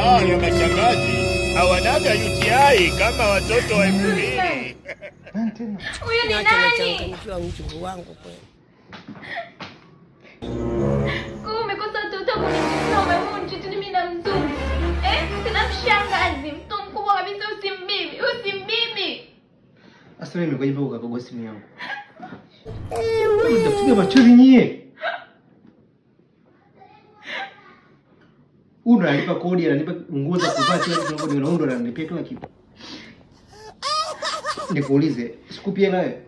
ya mashangazi hawanaga UTI kama watoto wa Emily. Huyu ni nani? Nikiwa mchungu wangu kweli. Umekosa mtoto kunisoma mtu mimi na mzungu. Tena mshangazi, mtu mkubwa kabisa usimbibi. Asa mimi kwa hivyo ukakagua simu yangu. Nitapiga machozi nyie. Una analipa kodi, analipa nguo za kuvaa, kila kitu ngoni unaondo na analipa kila kitu. Nikuulize, sikupia nawe?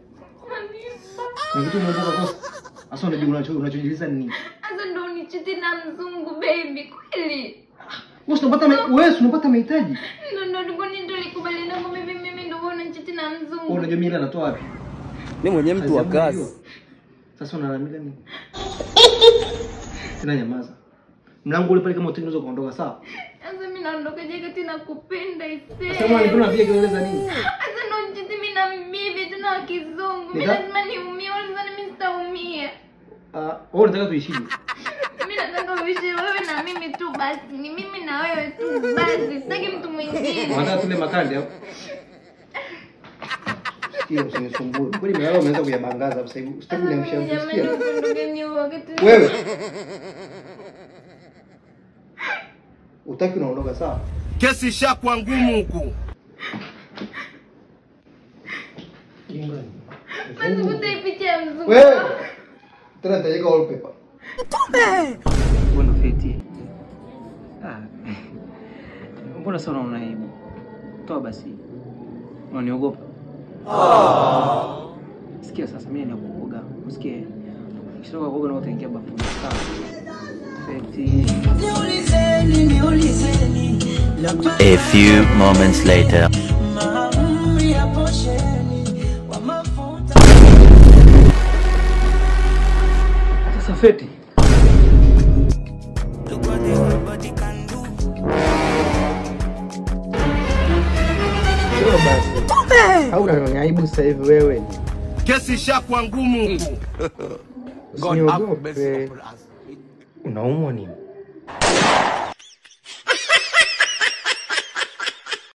Kwa kitu mmoja kosa. Asa unachojiuliza nini? Asa ndo unichiti na mzungu baby, kweli? Wewe unapata mahitaji. Ndo nilikubaliana kwa mimi ndo unanichiti na mzungu. Unajua mimi natoa wapi? Mimi mwenyewe mtu wa kazi. Sasa unalalamika nini? Tena nyamaza. Mlango ule pale kama unaweza kuondoka sawa? Sasa mimi naondoka je kati na kupenda ise. Sasa unanipenda pia kieleza nini? Sasa ndo njiti mimi na bibi tuna wa kizungu. Mimi lazima niumie, lazima mimi sitaumia. Wewe unataka tuishije? Mimi nataka uishi wewe na mimi tu basi. Ni mimi na wewe tu basi. Sitaki mtu mwingine. Unataka tule makande hapo? Sikia usinisumbue. Kwani mimi umeanza kuyabangaza sasa hivi. Usitaki niamsha msikia. Wewe. Utaki unaondoka sawa? Kesi ishakuwa ngumu huku. Basi utaipitia mzungu. Wewe. Tena tajika wallpaper. Tume. Mbona feti? Mbona sasa unaona aibu? Toa basi. Unaniogopa? Sikia sasa mimi nakuoga. Usikie. Kishoka kuoga na utaingia bafuni. Sawa. Feti. A few moments later. Sasa Feti. Sio basi. Au unaniaibu sasa hivi wewe? Kesi ishakuwa ngumu huku. Usiogope. Unaumwa nini?